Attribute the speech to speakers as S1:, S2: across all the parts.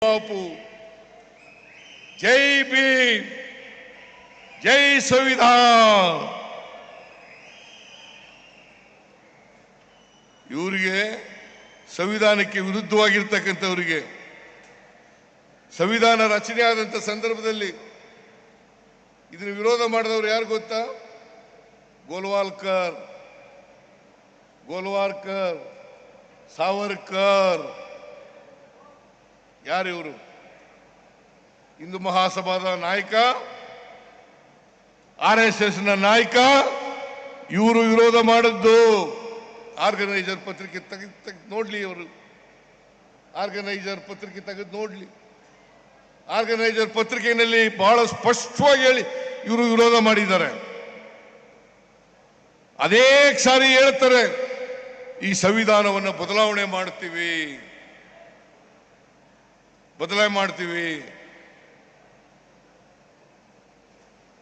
S1: बापू, जय भीम, जय संविधान. ಇವರಿಗೆ ಸಂವಿಧಾನಕ್ಕೆ ವಿರುದ್ಧವಾಗಿರ್ತಕ್ಕಂಥವರಿಗೆ ಸಂವಿಧಾನ ರಚನೆ ಆದಂತ ಸಂದರ್ಭದಲ್ಲಿ ಇದನ್ನು ವಿರೋಧ ಮಾಡಿದವರು ಯಾರು ಗೊತ್ತಾ? ಗೋಲ್ವಾಲ್ಕರ್, ಸಾವರ್ಕರ್. ಯಾರು ಇವರು? ಹಿಂದೂ ಮಹಾಸಭಾದ ನಾಯಕ, RSS ನ ನಾಯಕ. ಇವರು ವಿರೋಧ ಮಾಡಿದ್ದು. ಆರ್ಗನೈಸರ್ ಪತ್ರಿಕೆ ತೆಗೆದು ನೋಡ್ಲಿ, ಅವರು ಆರ್ಗನೈಸರ್ ಪತ್ರಿಕೆ ತೆಗೆದು ನೋಡ್ಲಿ. ಆರ್ಗನೈಸರ್ ಪತ್ರಿಕೆಯಲ್ಲಿ ಬಹಳ ಸ್ಪಷ್ಟವಾಗಿ ಹೇಳಿ ಇವರು ವಿರೋಧ ಮಾಡಿದ್ದಾರೆ. ಅದೇ ಸಾರಿ ಹೇಳ್ತಾರೆ, ಈ ಸಂವಿಧಾನವನ್ನು ಬದಲಾವಣೆ ಮಾಡ್ತೀವಿ.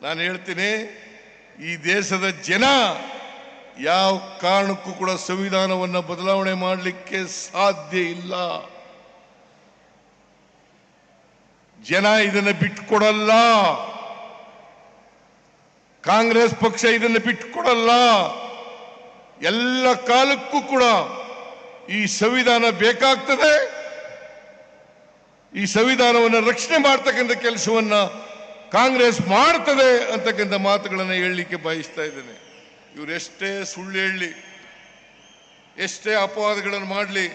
S1: ನಾನು ಹೇಳ್ತೀನಿ, ಈ ದೇಶದ ಜನ ಯಾವ ಕಾರಣಕ್ಕೂ ಕೂಡ ಸಂವಿಧಾನವನ್ನು ಬದಲಾವಣೆ ಮಾಡಲಿಕ್ಕೆ ಸಾಧ್ಯ ಇಲ್ಲ. ಜನ ಇದನ್ನು ಬಿಟ್ಟುಕೊಡಲ್ಲ. ಕಾಂಗ್ರೆಸ್ ಪಕ್ಷ ಇದನ್ನು ಬಿಟ್ಟುಕೊಡಲ್ಲ. ಎಲ್ಲ ಕಾಲಕ್ಕೂ ಕೂಡ ಈ ಸಂವಿಧಾನ ಬೇಕಾಗ್ತದೆ. ಈ ಸಂವಿಧಾನವನ್ನು ರಕ್ಷಣೆ ಮಾಡ್ತಕ್ಕಂಥ ಕೆಲಸವನ್ನ ಕಾಂಗ್ರೆಸ್ ಮಾಡ್ತದೆ ಅಂತಕ್ಕಂಥ ಮಾತುಗಳನ್ನು ಹೇಳಲಿಕ್ಕೆ ಬಯಸ್ತಾ ಇದ್ದೇನೆ. ಇವರೆಷ್ಟೇ ಸುಳ್ಳು ಹೇಳಲಿ, ಎಷ್ಟೇ ಅಪವಾದಗಳನ್ನು ಮಾಡಲಿ,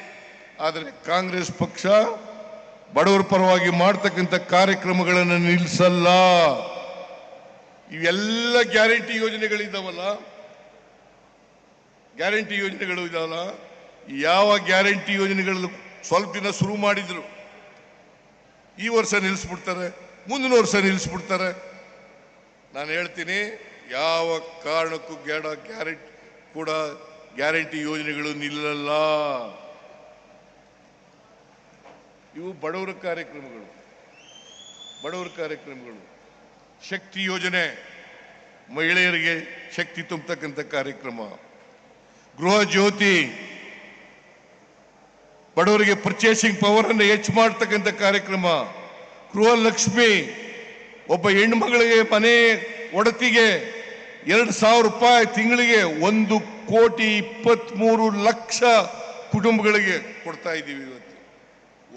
S1: ಆದರೆ ಕಾಂಗ್ರೆಸ್ ಪಕ್ಷ ಬಡವರ ಪರವಾಗಿ ಮಾಡ್ತಕ್ಕಂಥ ಕಾರ್ಯಕ್ರಮಗಳನ್ನು ನಿಲ್ಲಿಸಲ್ಲ. ಇವೆಲ್ಲ ಗ್ಯಾರಂಟಿ ಯೋಜನೆಗಳಿದ್ದಾವಲ್ಲ, ಯಾವ ಗ್ಯಾರಂಟಿ ಯೋಜನೆಗಳು ಸ್ವಲ್ಪ ದಿನ ಶುರು ಮಾಡಿದ್ರು, ಈ ವರ್ಷ ನಿಲ್ಲಿಸ್ಬಿಡ್ತಾರೆ, ಮುಂದಿನ ವರ್ಷ ನಿಲ್ಲಿಸ್ಬಿಡ್ತಾರೆ. ನಾನು ಹೇಳ್ತೀನಿ, ಯಾವ ಕಾರಣಕ್ಕೂ ಗ್ಯಾರಂಟಿ ಯೋಜನೆಗಳು ನಿಲ್ಲಲ್ಲ. ಇವು ಬಡವರ ಕಾರ್ಯಕ್ರಮಗಳು. ಶಕ್ತಿ ಯೋಜನೆ, ಮಹಿಳೆಯರಿಗೆ ಶಕ್ತಿ ತುಂಬತಕ್ಕಂಥ ಕಾರ್ಯಕ್ರಮ. ಗೃಹ ಜ್ಯೋತಿ, ಬಡವರಿಗೆ ಪರ್ಚೇಸಿಂಗ್ ಪವರ್ ಅನ್ನು ಹೆಚ್ಚು ಮಾಡತಕ್ಕಂಥ ಕಾರ್ಯಕ್ರಮ. ಗೃಹಲಕ್ಷ್ಮಿ, ಒಬ್ಬ ಹೆಣ್ಮಗಳಿಗೆ ಮನೆ ಒಡತಿಗೆ 2,000 ರೂಪಾಯಿ ತಿಂಗಳಿಗೆ 1,23,00,000 ಕುಟುಂಬಗಳಿಗೆ ಕೊಡ್ತಾ ಇದ್ದೀವಿ ಇವತ್ತು.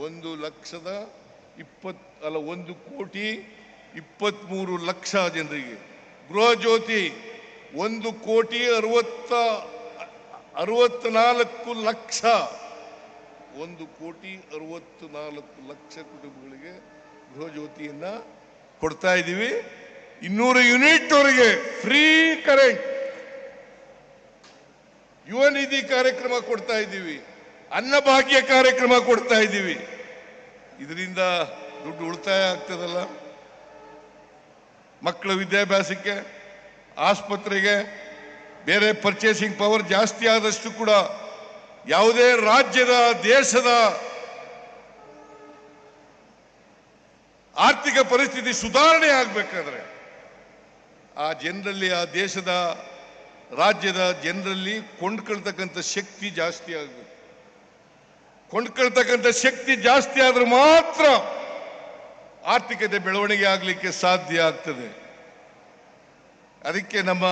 S1: 1,23,00,000 ಜನರಿಗೆ. ಗೃಹ ಜ್ಯೋತಿ 1,64,00,000 1,64,00,000 ಕುಟುಂಬಗಳಿಗೆ ಗೃಹ ಜ್ಯೋತಿಯನ್ನ ಕೊಡ್ತಾ ಇದ್ದೀವಿ. 200 ಯೂನಿಟ್ ವರೆಗೆ ಫ್ರೀ ಕರೆಂಟ್. ಯುವ ನಿಧಿ ಕಾರ್ಯಕ್ರಮ ಕೊಡ್ತಾ ಇದ್ದೀವಿ. ಅನ್ನಭಾಗ್ಯ ಕಾರ್ಯಕ್ರಮ ಕೊಡ್ತಾ ಇದ್ದೀವಿ. ಇದರಿಂದ ದುಡ್ಡು ಉಳಿತಾಯ ಆಗ್ತದಲ್ಲ. ಮಕ್ಕಳ ವಿದ್ಯಾಭ್ಯಾಸಕ್ಕೆ, ಆಸ್ಪತ್ರೆಗೆ, ಬೇರೆ ಪರ್ಚೇಸಿಂಗ್ ಪವರ್ ಜಾಸ್ತಿ ಆದಷ್ಟು ಕೂಡ ಯಾವುದೇ ರಾಜ್ಯದ, ದೇಶದ ಆರ್ಥಿಕ ಪರಿಸ್ಥಿತಿ ಸುಧಾರಣೆ ಆಗಬೇಕಾದ್ರೆ ಆ ಜನರಲ್ಲಿ, ಆ ದೇಶದ, ರಾಜ್ಯದ ಜನರಲ್ಲಿ ಕೊಂಡ್ಕೊಳ್ತಕ್ಕಂಥ ಶಕ್ತಿ ಜಾಸ್ತಿ ಆಗಬೇಕು. ಕೊಂಡ್ಕೊಳ್ತಕ್ಕಂಥ ಶಕ್ತಿ ಜಾಸ್ತಿ ಆದ್ರೆ ಮಾತ್ರ ಆರ್ಥಿಕತೆ ಬೆಳವಣಿಗೆ ಆಗಲಿಕ್ಕೆ ಸಾಧ್ಯ ಆಗ್ತದೆ. ಅದಕ್ಕೆ ನಮ್ಮ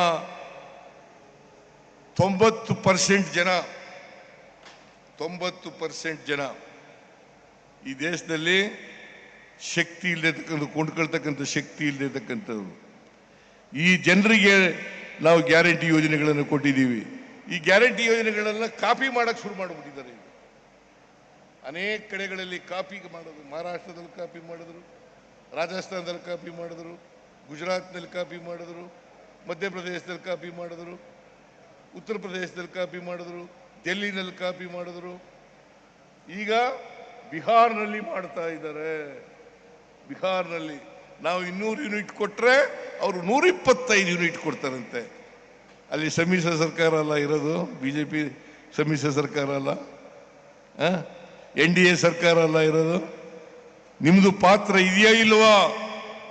S1: 90% ಜನ ಈ ದೇಶದಲ್ಲಿ ಶಕ್ತಿ ಇಲ್ಲದೆ, ಕೊಂಡ್ಕೊಳ್ತಕ್ಕಂಥ ಶಕ್ತಿ ಇಲ್ಲದೆ ಈ ಜನರಿಗೆ ನಾವು ಗ್ಯಾರಂಟಿ ಯೋಜನೆಗಳನ್ನು ಕೊಟ್ಟಿದ್ದೀವಿ. ಈ ಗ್ಯಾರಂಟಿ ಯೋಜನೆಗಳನ್ನ ಕಾಪಿ ಮಾಡಕ್ಕೆ ಶುರು ಮಾಡಿಬಿಟ್ಟಿದ್ದಾರೆ. ಅನೇಕ ಕಡೆಗಳಲ್ಲಿ ಕಾಪಿ ಮಾಡೋದು. ಮಹಾರಾಷ್ಟ್ರದಲ್ಲಿ ಕಾಪಿ ಮಾಡಿದ್ರು, ರಾಜಸ್ಥಾನದಲ್ಲಿ ಕಾಪಿ ಮಾಡಿದ್ರು, ಗುಜರಾತ್ನಲ್ಲಿ ಕಾಪಿ ಮಾಡಿದ್ರು, ಮಧ್ಯಪ್ರದೇಶದಲ್ಲಿ ಕಾಪಿ ಮಾಡಿದ್ರು, ಉತ್ತರ ಪ್ರದೇಶದಲ್ಲಿ ಕಾಪಿ ಮಾಡಿದ್ರು, ಡೆಲ್ಲಿನಲ್ಲಿ ಕಾಪಿ ಮಾಡಿದ್ರು. ಈಗ ಬಿಹಾರ್ನಲ್ಲಿ ಮಾಡ್ತಾ ಇದ್ದಾರೆ. ಬಿಹಾರ್ನಲ್ಲಿ ನಾವು 200 ಯೂನಿಟ್ ಕೊಟ್ಟರೆ ಅವರು 125 ಯೂನಿಟ್ ಕೊಡ್ತಾರಂತೆ. ಅಲ್ಲಿ ಸಮ್ಮಿಶ್ರ ಸರ್ಕಾರ ಅಲ್ಲ ಇರೋದು, ಬಿಜೆಪಿ ಸಮ್ಮಿಶ್ರ ಸರ್ಕಾರ ಅಲ್ಲ, NDA ಸರ್ಕಾರ ಅಲ್ಲ ಇರೋದು. ನಿಮ್ದು ಪಾತ್ರ ಇದೆಯಾ ಇಲ್ವಾ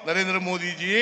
S1: ನರೇಂದ್ರ ಮೋದಿಜಿ?